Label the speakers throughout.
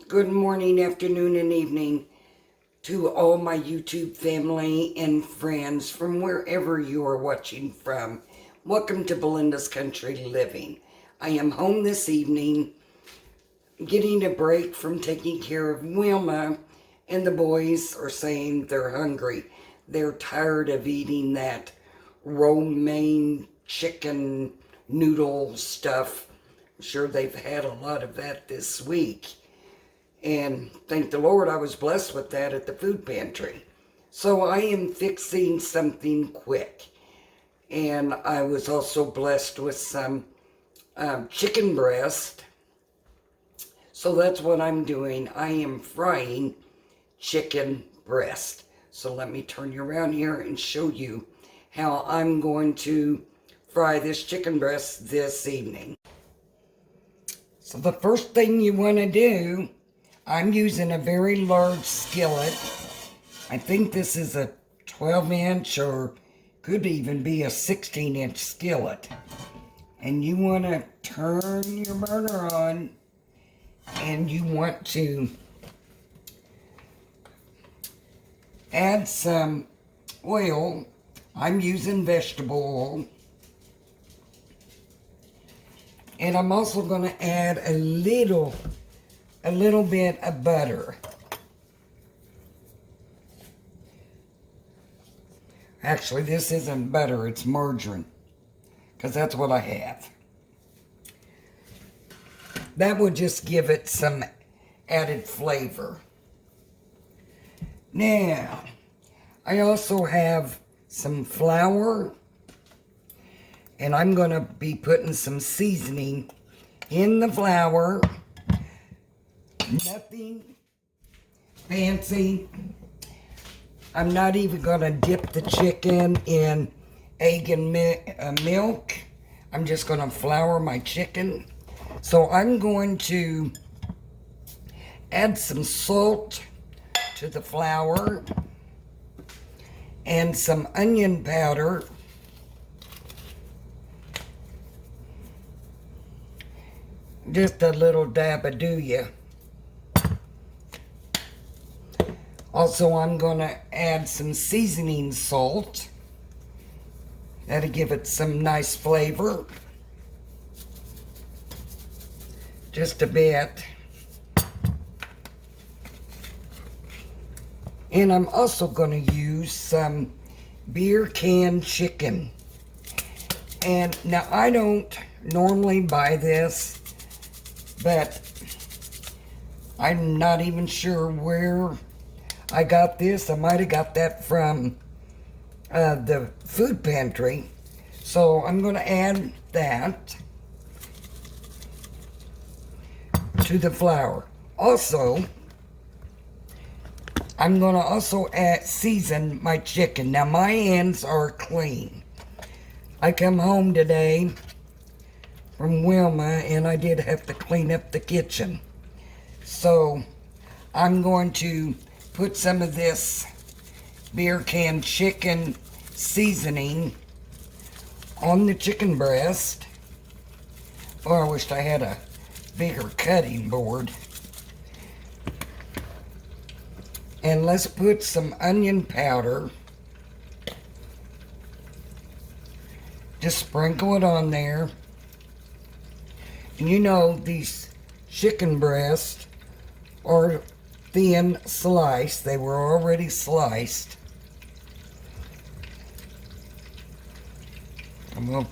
Speaker 1: Good morning, afternoon, and evening to all my YouTube family and friends from wherever you are watching from. Welcome to Belinda's Country Living. I am home this evening, getting a break from taking care of Wilma, and the boys are saying they're hungry. They're tired of eating that romaine chicken noodle stuff. I'm sure they've had a lot of that this week. And thank the Lord I was blessed with that at the food pantry. So I am fixing something quick. And I was also blessed with some chicken breast. So that's what I'm doing. I am frying chicken breast. So let me turn you around here and show you how I'm going to fry this chicken breast this evening. So the first thing you want to do, I'm using a very large skillet. I think this is a 12-inch or could even be a 16-inch skillet. And you want to turn your burner on, and you want to add some oil. I'm using vegetable oil. And I'm also going to add a little bit of butter. Actually, this isn't butter, it's margarine, because that's what I have. That would just give it some added flavor. Now, I also have some flour, and I'm going to be putting some seasoning in the flour. Nothing fancy. I'm not even going to dip the chicken in egg and milk. I'm just going to flour my chicken. So I'm going to add some salt to the flour and some onion powder. Just a little dab of do-ya. Also, I'm going to add some seasoning salt. That'll give it some nice flavor. Just a bit. And I'm also going to use some beer can chicken. And now I don't normally buy this, but I'm not even sure where I got this. I might have got that from the food pantry. So I'm going to add that to the flour. Also, I'm going to also season my chicken. Now my hands are clean. I come home today from Wilma and I did have to clean up the kitchen. So I'm going to put some of this beer can chicken seasoning on the chicken breast. Oh, I wished I had a bigger cutting board. And let's put some onion powder. Just sprinkle it on there. And you know, these chicken breasts are thin slice. They were already sliced. I'm going to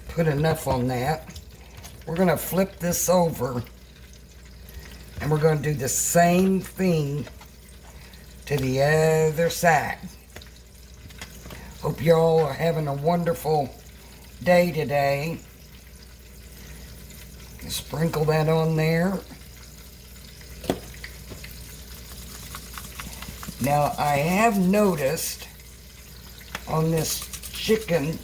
Speaker 1: put enough on that. We're going to flip this over and we're going to do the same thing to the other side. Hope y'all are having a wonderful day today. Sprinkle that on there. Now, I have noticed on this chicken,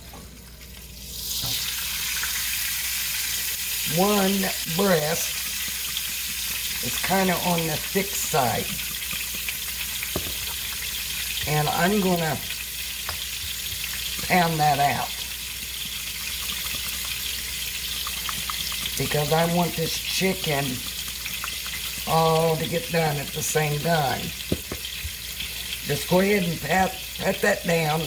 Speaker 1: one breast is kind of on the thick side. And I'm going to pound that out, because I want this chicken all to get done at the same time. Just go ahead and pat that down.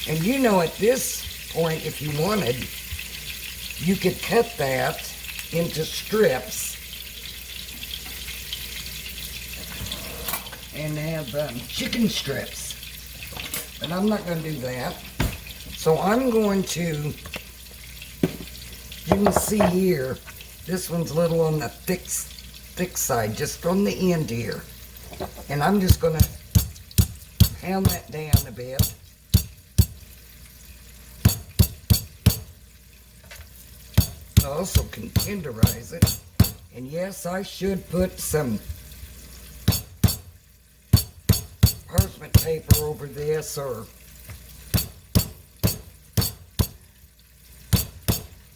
Speaker 1: And you know, at this point, if you wanted, you could cut that into strips and have chicken strips. But I'm not going to do that. So I'm going to, you can see here, this one's a little on the thick side, just on the end here. And I'm just going to pound that down a bit. I also can tenderize it. And yes, I should put some parchment paper over this, or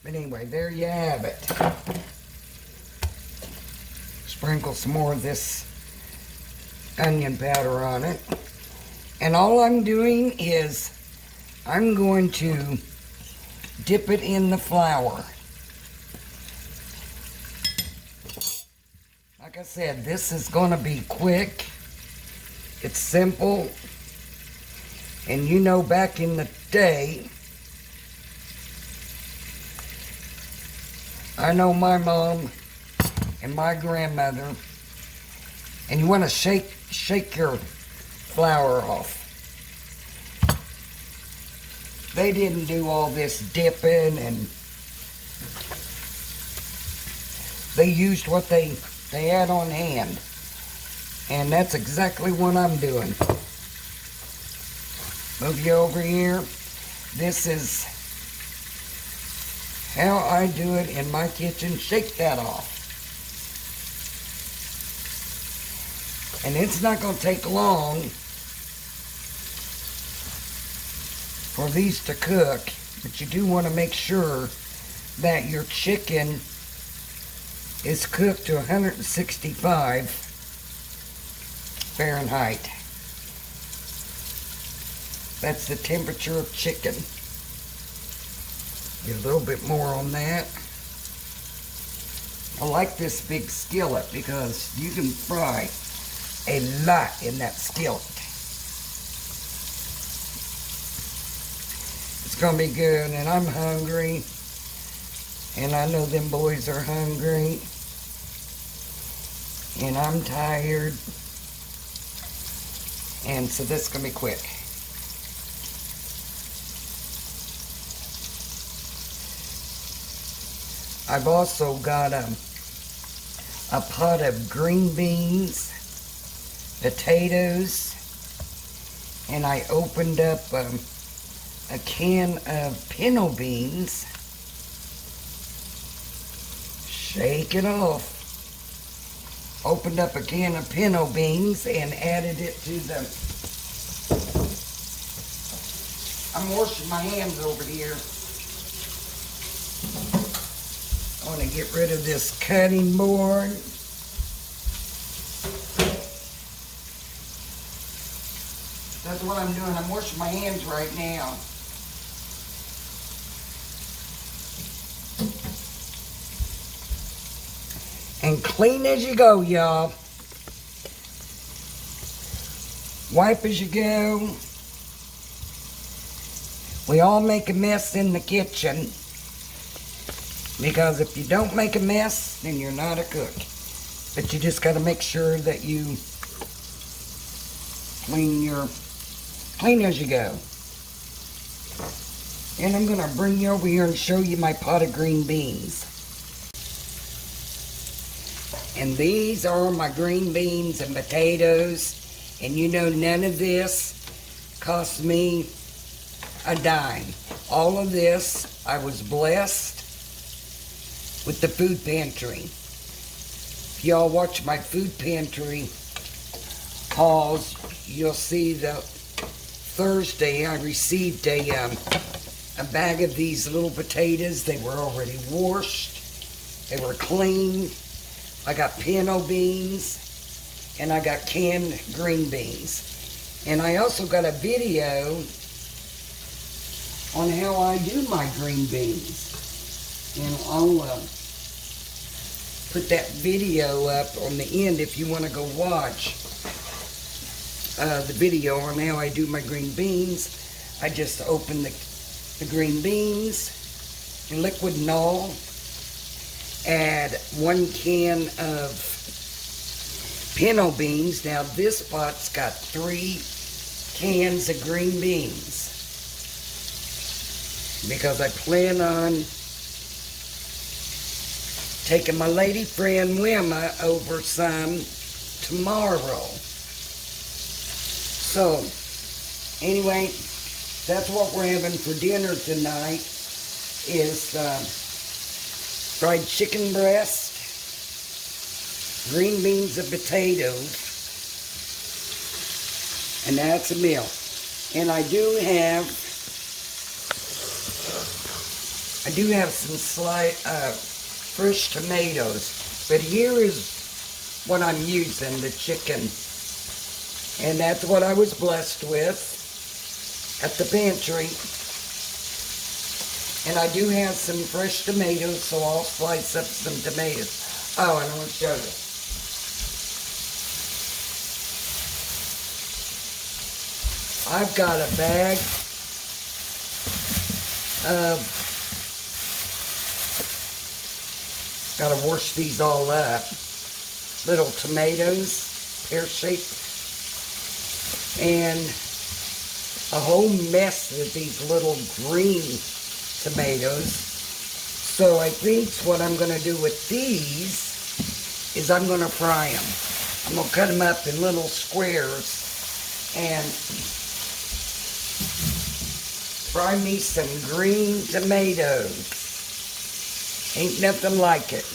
Speaker 1: but anyway, there you have it. Sprinkle some more of this onion powder on it. And all I'm doing is I'm going to dip it in the flour. Like I said, this is going to be quick. It's simple. And you know, back in the day, I know my mom and my grandmother, and you want to shake your flour off. They didn't do all this dipping, and they used what they had on hand. And that's exactly what I'm doing. Move you over here. This is how I do it in my kitchen. Shake that off. And it's not going to take long for these to cook, but you do want to make sure that your chicken is cooked to 165 Fahrenheit. That's the temperature of chicken. Get a little bit more on that. I like this big skillet because you can fry a lot in that skillet. It's gonna be good, and I'm hungry, and I know them boys are hungry, and I'm tired, and so this is gonna be quick. I've also got a pot of green beans, potatoes, and I opened up a can of pinto beans. Shake it off. Opened up a can of pinto beans and added it to the... I'm washing my hands over here. I want to get rid of this cutting board. That's what I'm doing. I'm washing my hands right now. And clean as you go, y'all. Wipe as you go. We all make a mess in the kitchen. Because if you don't make a mess, then you're not a cook. But you just got to make sure that you clean as you go. And I'm going to bring you over here and show you my pot of green beans. And these are my green beans and potatoes. And you know, none of this cost me a dime. All of this, I was blessed with the food pantry. If y'all watch my food pantry hauls, you'll see that Thursday I received a bag of these little potatoes. They were already washed. They were clean. I got pinto beans and I got canned green beans. And I also got a video on how I do my green beans. And I'll put that video up on the end if you want to go watch the video on how I do my green beans. I just open the green beans, liquid and all, add 1 can of pinto beans. Now this pot's got 3 cans of green beans because I plan on taking my lady friend Wilma over some tomorrow. So, anyway, that's what we're having for dinner tonight is fried chicken breast, green beans and potatoes, and that's a meal. And I do have some fresh tomatoes, but here is what I'm using, the chicken. And that's what I was blessed with at the pantry. And I do have some fresh tomatoes, so I'll slice up some tomatoes. Oh, and I want to show you. I've got a bag of, gotta wash these all up, little tomatoes, pear-shaped, and a whole mess of these little green tomatoes. So I think what I'm going to do with these is I'm going to fry them. I'm going to cut them up in little squares and fry me some green tomatoes. Ain't nothing like it.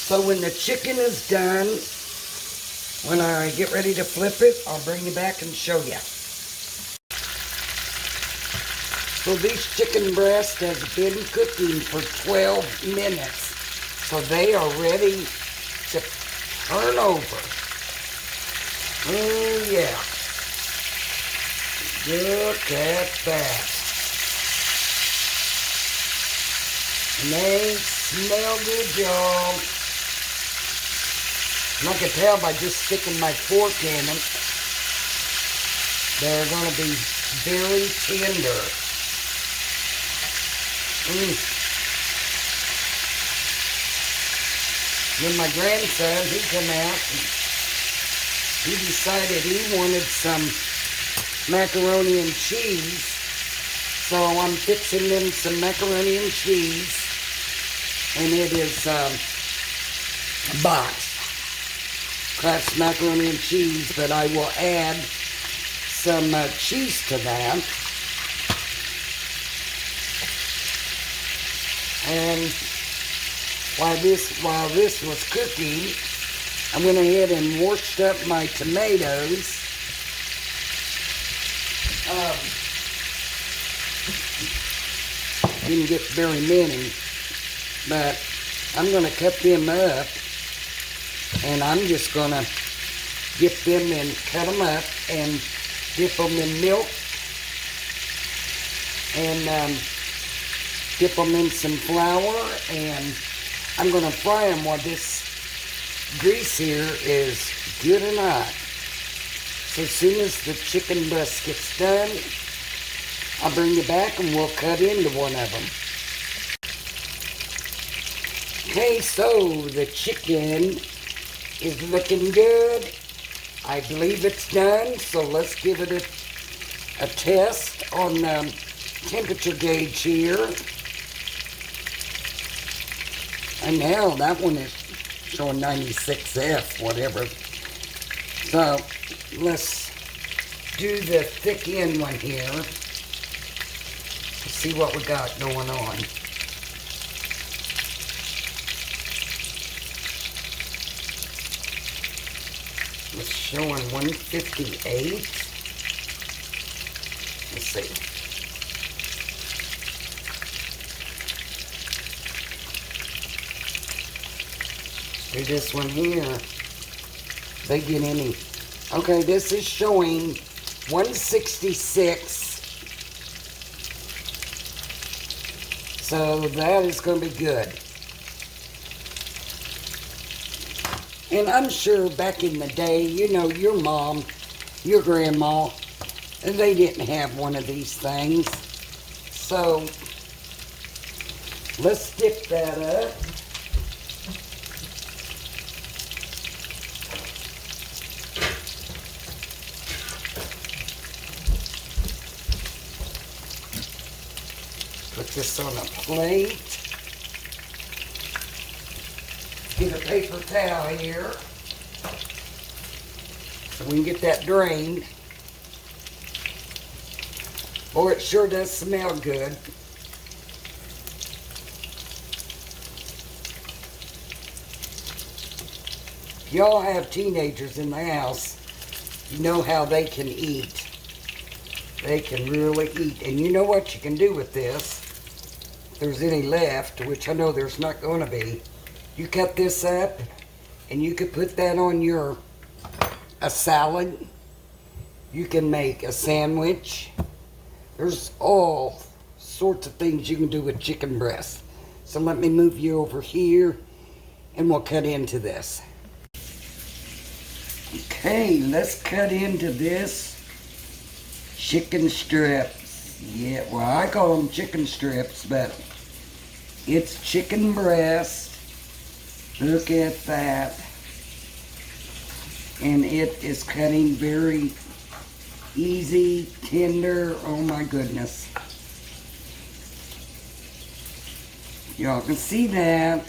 Speaker 1: So when the chicken is done, when I get ready to flip it, I'll bring you back and show you. So this chicken breast has been cooking for 12 minutes. So they are ready to turn over. Oh yeah. Look at that. And they smell good, y'all. And I can tell by just sticking my fork in them, they're going to be very tender. Then my grandson, he come out and he decided he wanted some macaroni and cheese. So I'm fixing them some macaroni and cheese. And it is a box. Kraft's macaroni and cheese, but I will add some cheese to that. And while this was cooking, I went ahead and washed up my tomatoes. Didn't get very many, but I'm going to cut them up. And I'm just going to dip them and cut them up and dip them in milk and dip them in some flour, and I'm going to fry them while this grease here is good and hot. So as soon as the chicken breast gets done, I'll bring you back and we'll cut into one of them. Okay, so the chicken is looking good. I believe it's done, so let's give it a test on the temperature gauge here. And now that one is showing 96F, whatever. So let's do the thick end one here. See what we got going on. It's showing 158. Let's see. Do this one here. If they get any. Okay, this is showing 166. So that is going to be good. And I'm sure back in the day, you know, your mom, your grandma, they didn't have one of these things. So let's dip that up. Put this on a plate. Get a paper towel here so we can get that drained. Boy, it sure does smell good. If y'all have teenagers in the house, you know how they can eat. They can really eat. And you know what you can do with this? If there's any left, which I know there's not going to be, you cut this up and you could put that on a salad. You can make a sandwich. There's all sorts of things you can do with chicken breast. So let me move you over here and we'll cut into this. Okay, let's cut into this chicken strips. Yeah, well, I call them chicken strips, but it's chicken breast. Look at that. And it is cutting very easy, tender. Oh my goodness. Y'all can see that.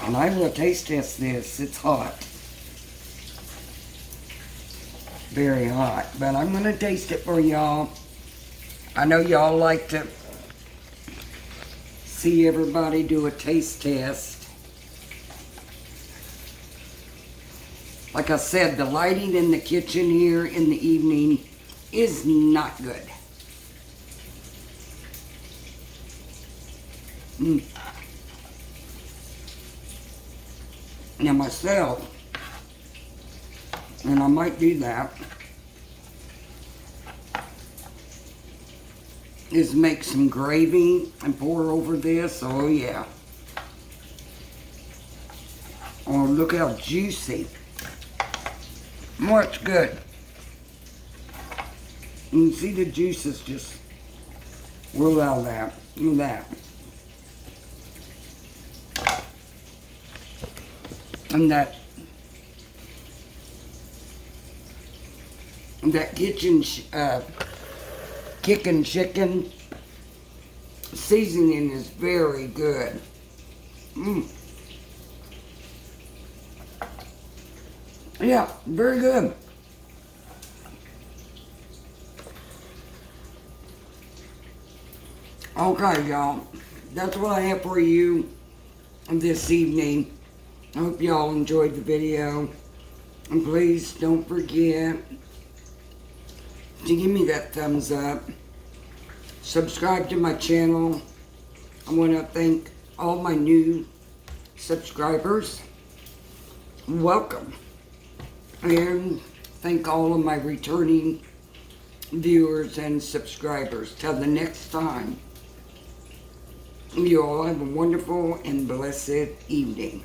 Speaker 1: And I will taste test this. It's hot. Very hot. But I'm going to taste it for y'all. I know y'all like to see everybody do a taste test. Like I said, the lighting in the kitchen here in the evening is not good. Now myself, and I might do that, is make some gravy and pour over this. Oh yeah. Oh, look how juicy. Oh, it's good. You can see the juices just roll out of that. Look at that. And that kitchen kicking chicken seasoning is very good. Yeah, very good. Okay, y'all. That's what I have for you this evening. I hope y'all enjoyed the video. And please don't forget to give me that thumbs up. Subscribe to my channel. I want to thank all my new subscribers. Welcome. And thank all of my returning viewers and subscribers. Till the next time, you all have a wonderful and blessed evening.